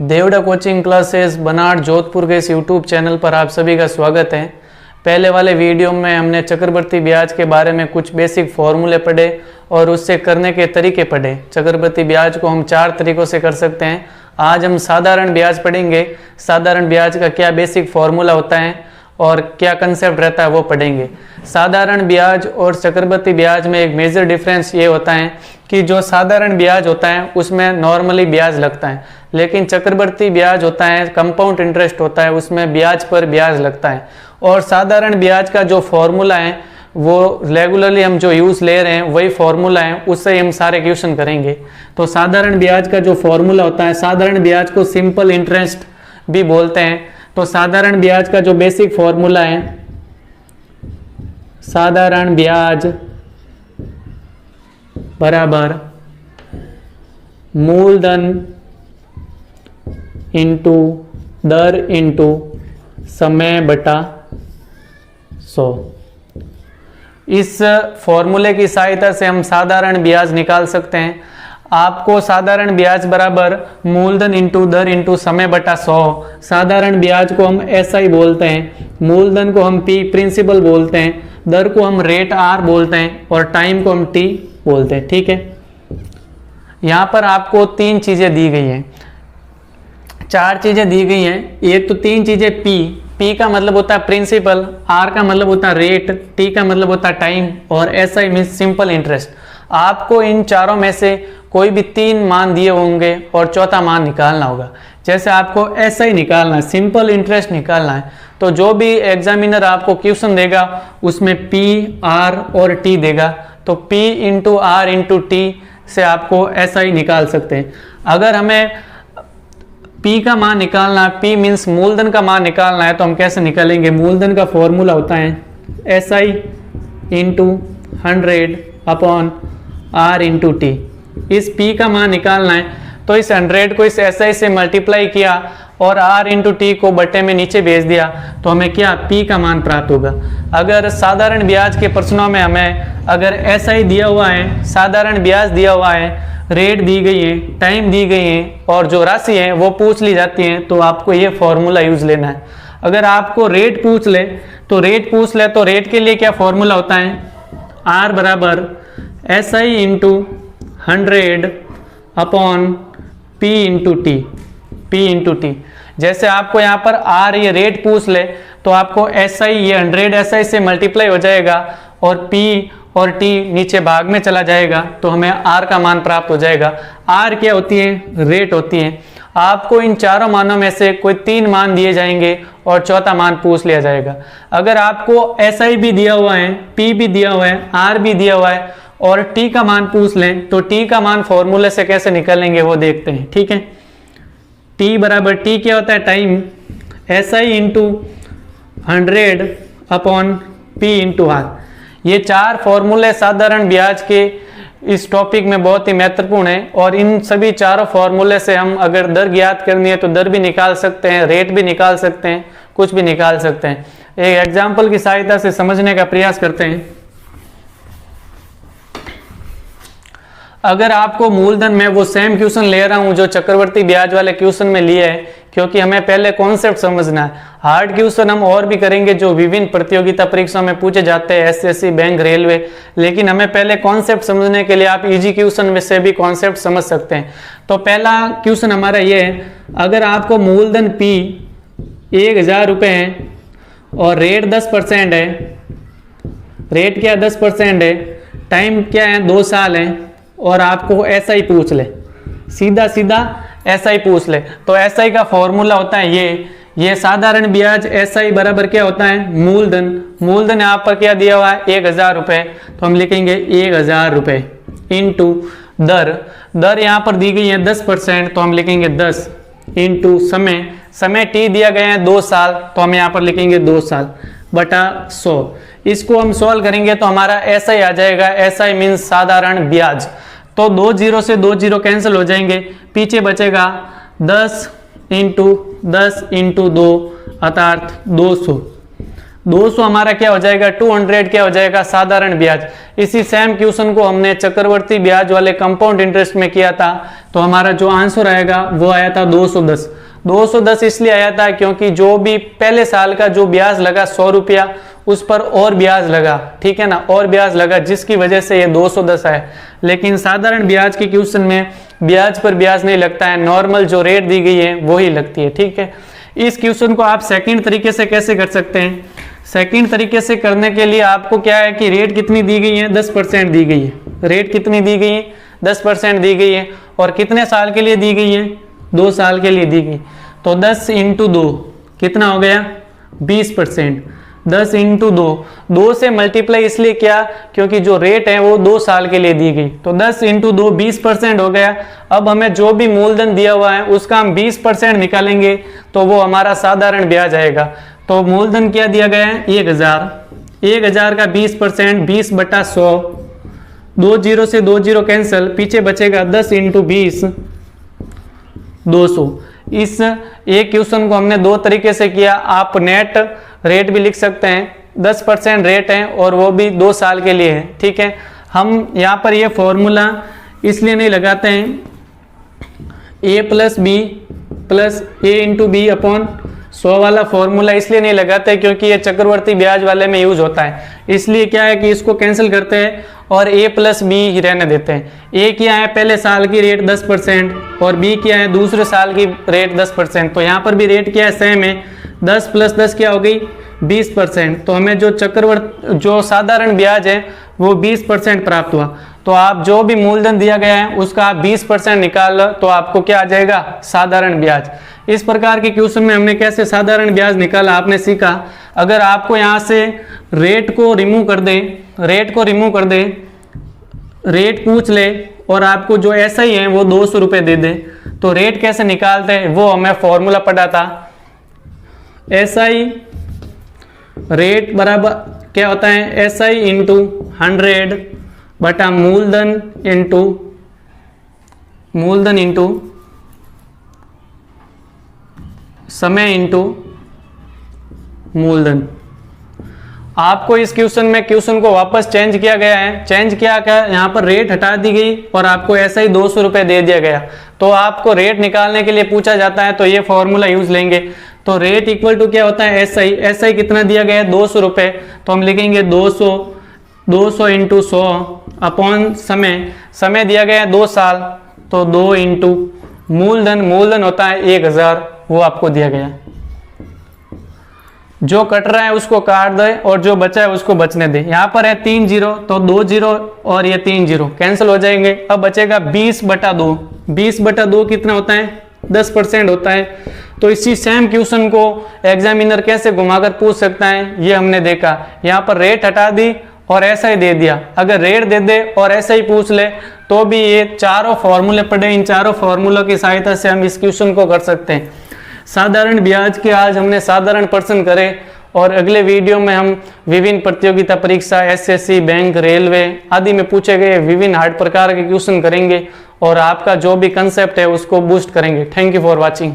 Devda coaching classes बनाड़ जोधपुर के इस YouTube channel पर आप सभी का स्वागत है। पहले वाले वीडियो में हमने चक्रवर्ती ब्याज के बारे में कुछ बेसिक फॉर्मूले पढ़े और उससे करने के तरीके पढ़े। चक्रवर्ती ब्याज को हम 4 तरीकों से कर सकते हैं। आज हम साधारण ब्याज पढ़ेंगे। साधारण ब्याज का क्या बेसिक फॉर्मूला होता है और क्या कंसेप्ट रहता है वो पढ़ेंगे। साधारण ब्याज और चक्रवर्ती ब्याज में एक मेजर डिफरेंस ये होता है कि जो साधारण ब्याज होता है उसमें नॉर्मली ब्याज लगता है, लेकिन चक्रवर्ती ब्याज होता है कंपाउंड इंटरेस्ट होता है, उसमें ब्याज पर ब्याज लगता है। और साधारण ब्याज का जो फॉर्मूला है वो रेगुलरली हम जो यूज़ ले रहे हैं वही फॉर्मूला है, उससे हम सारे क्वेश्चन करेंगे। तो साधारण ब्याज का जो फॉर्मूला होता है, साधारण ब्याज को सिंपल इंटरेस्ट भी बोलते हैं। तो साधारण ब्याज का जो बेसिक फॉर्मूला है, साधारण ब्याज बराबर मूलधन इंटू दर इंटू समय बटा 100। इस फॉर्मूले की सहायता से हम साधारण ब्याज निकाल सकते हैं। आपको साधारण ब्याज बराबर मूलधन इंटू दर इंटू समय बटा 100। साधारण ब्याज को हम SI बोलते हैं, मूलधन को हम P प्रिंसिपल बोलते हैं, दर को हम रेट R बोलते हैं और टाइम को हम T बोलते हैं। ठीक है, यहाँ पर आपको 3 चीजें दी गई हैं, 4 चीजें दी गई हैं। एक तो 3 चीजें P का मतलब होता है प्रिंसिपल, R का मतलब होता है रेट, T का मतलब होता है टाइम और SI मीन्स सिंपल इंटरेस्ट। आपको इन चारों में से कोई भी 3 मान दिए होंगे और चौथा मान निकालना होगा। जैसे आपको SI निकालना है, सिंपल इंटरेस्ट निकालना है, तो जो भी एग्जामिनर आपको क्वेश्चन देगा उसमें P, R और T देगा। तो P into R into T से आपको SI निकाल सकते हैं। अगर हमें P का मान निकालना है, P मीन्स मूलधन का मान निकालना है, तो हम कैसे निकालेंगे? मूलधन का फॉर्मूला होता है SI into 100 upon R into T। इस P का मान निकालना है तो इस 100 को इस SI से मल्टीप्लाई किया और R इंटू T को बटे में नीचे भेज दिया तो हमें क्या P का मान प्राप्त होगा। अगर साधारण ब्याज के प्रश्नों में हमें अगर SI दिया हुआ है, साधारण ब्याज दिया हुआ है, रेट दी गई है, टाइम दी गई है और जो राशि है वो पूछ ली जाती है, तो आपको ये फॉर्मूला यूज लेना है। अगर आपको रेट पूछ ले तो रेट के लिए क्या फॉर्मूला होता है? R बराबर SI into 100 upon P into T. जैसे आपको यहाँ पर R ये रेट पूछ ले तो आपको SI ये 100 SI से मल्टीप्लाई हो जाएगा और P और T नीचे भाग में चला जाएगा तो हमें R का मान प्राप्त हो जाएगा। R क्या होती है? रेट होती है। आपको इन चारों मानों में से कोई 3 मान दिए जाएंगे और चौथा मान पूछ लिया जाएगा। अगर आपको SI भी दिया हुआ है, P भी दिया हुआ है, R भी दिया हुआ है और T का मान पूछ लें तो T का मान फॉर्मूले से कैसे निकालेंगे वो देखते हैं। ठीक है, T बराबर T क्या होता है? Time, SI into 100 upon P into R। ये 4 फॉर्मूले साधारण ब्याज के इस टॉपिक में बहुत ही महत्वपूर्ण है और इन सभी चारों फॉर्मूले से हम अगर दर ज्ञात करनी है तो दर भी निकाल सकते हैं, रेट भी निकाल सकते हैं, कुछ भी निकाल सकते हैं। एक एग्जाम्पल की सहायता से समझने का प्रयास करते हैं। अगर आपको मूलधन में वो सेम क्वेश्चन ले रहा हूं जो चक्रवर्ती ब्याज वाले क्वेश्चन में लिए है, क्योंकि हमें पहले कॉन्सेप्ट समझना है। हार्ड क्वेश्चन हम और भी करेंगे जो विभिन्न प्रतियोगिता परीक्षाओं में पूछे जाते हैं, SSC, बैंक, रेलवे, लेकिन हमें पहले कॉन्सेप्ट समझने के लिए आप इजी क्वेश्चन में से भी कॉन्सेप्ट समझ सकते हैं। तो पहला क्वेश्चन हमारा ये है, अगर आपको मूलधन P 1000 रुपये है और रेट 10% है, रेट क्या 10% है, टाइम क्या है 2 साल है और आपको SI पूछ ले, सीधा SI पूछ ले, तो SI का फॉर्मूला होता है ये साधारण ब्याज SI बराबर क्या होता है? मूलधन यहाँ पर क्या दिया हुआ है? 1000 रुपये, तो हम लिखेंगे 1000 रुपये इंटू दर यहाँ पर दी गई है 10%, तो हम लिखेंगे 10 इंटू समय T दिया गया है 2 साल, तो हम यहाँ पर लिखेंगे 2 साल बटा 100। इसको हम सॉल्व करेंगे तो हमारा SI आ जाएगा। SI मीन्स साधारण ब्याज। तो 2 0 से 2 0 कैंसिल हो जाएंगे, पीछे बचेगा 10 इंटू 2 अर्थात 200 200 हमारा क्या हो जाएगा, 200 क्या हो जाएगा, साधारण ब्याज। इसी सेम क्वेश्चन को हमने चक्रवर्ती ब्याज वाले कंपाउंड इंटरेस्ट में किया था, तो हमारा जो आंसर आएगा वो आया था 210। 210 इसलिए आया था क्योंकि जो भी पहले साल का जो ब्याज लगा 100 रुपया, उस पर और ब्याज लगा, ठीक है ना, और ब्याज लगा, जिसकी वजह से ये 210 आया। लेकिन साधारण ब्याज के क्वेश्चन में ब्याज पर ब्याज नहीं लगता है, नॉर्मल जो रेट दी गई है वही लगती है, ठीक है। इस क्वेश्चन को आप सेकंड तरीके से कैसे कर सकते हैं, सेकंड तरीके से करने के लिए आपको क्या है कि रेट कितनी दी गई है, 10% दी गई है। रेट कितनी दी गई है, 10% दी गई है, और कितने साल के लिए दी गई है, 2 साल के लिए दी गई। तो 10 × 2 कितना हो गया, 20%। 10 × 2, 2 से मल्टीप्लाई इसलिए किया क्योंकि जो रेट है वो 2 साल के लिए दी गई, तो 10 × 2 20% हो गया। अब हमें जो भी मूलधन दिया हुआ है उसका हम 20% निकालेंगे तो वो हमारा साधारण ब्याज आएगा। तो मूलधन क्या दिया गया है, 1000। 1000 का 20%, 20/100, 2 0 से 2 0 कैंसिल, पीछे बचेगा 10 × 20, 200। इस एक क्वेश्चन को हमने 2 तरीके से किया। आप नेट रेट भी लिख सकते हैं, 10% रेट है और वो भी 2 साल के लिए है, ठीक है। हम यहाँ पर ये फॉर्मूला इसलिए नहीं लगाते हैं, a + b + a × b upon 100 वाला फॉर्मूला इसलिए नहीं लगाते क्योंकि ये चक्रवर्ती ब्याज वाले में यूज होता है। इसलिए क्या है कि इसको कैंसिल करते हैं और a + b ही रहने देते हैं। a क्या है, पहले साल की रेट 10% और b क्या है, दूसरे साल की रेट 10%। तो यहाँ पर भी रेट क्या है, सेम है, 10 + 10 क्या हो गई, 20%। तो हमें जो साधारण ब्याज है वो 20% प्राप्त हुआ। तो आप जो भी मूलधन दिया गया है उसका आप 20% निकाल लो तो आपको क्या आ जाएगा, साधारण ब्याज। इस प्रकार के क्वेश्चन में हमने कैसे साधारण ब्याज निकाला आपने सीखा। अगर आपको यहाँ से रेट को रिमूव कर दे, रेट पूछ ले और आपको जो SI है वो 200 रुपये दे दे, तो रेट कैसे निकालते हैं वो हमें फॉर्मूला पढ़ा था। SI रेट बराबर क्या होता है, SI × 100 बटा मूलधन इंटू समय इंटू मूलधन। आपको इस क्वेश्चन में क्वेश्चन को वापस चेंज किया गया है। चेंज किया क्या, यहाँ पर रेट हटा दी गई और आपको SI 200 रुपये दे दिया गया। तो आपको रेट निकालने के लिए पूछा जाता है तो ये फॉर्मूला यूज लेंगे। तो रेट इक्वल टू क्या होता है, SI कितना दिया गया है, 200 रुपये। तो हम लिखेंगे 200 × 100 अपॉन समय दिया गया है 2 साल, तो 2 × मूलधन होता है 1000, वो आपको दिया गया। जो कट रहा है उसको काट दे और जो बचा है उसको बचने दे। यहाँ पर है 3 0, तो 2 0 और ये 3 0 कैंसिल हो जाएंगे। अब बचेगा 20/2। 20/2 कितना होता है, 10% होता है। तो इसी सेम क्वेश्चन को एग्जामिनर कैसे घुमाकर पूछ सकता है ये हमने देखा। यहाँ पर रेट हटा दी और SI दे दिया। अगर रेट दे दे और SI पूछ ले तो भी ये चारों फॉर्मूले पढ़े, इन चारों फॉर्मूलों की सहायता से हम इस क्वेश्चन को कर सकते हैं। साधारण ब्याज के आज हमने साधारण प्रश्न करे और अगले वीडियो में हम विभिन्न प्रतियोगिता परीक्षा, SSC, बैंक, रेलवे आदि में पूछे गए विभिन्न हार्ड प्रकार के क्वेश्चन करेंगे और आपका जो भी कंसेप्ट है उसको बूस्ट करेंगे। Thank you for watching.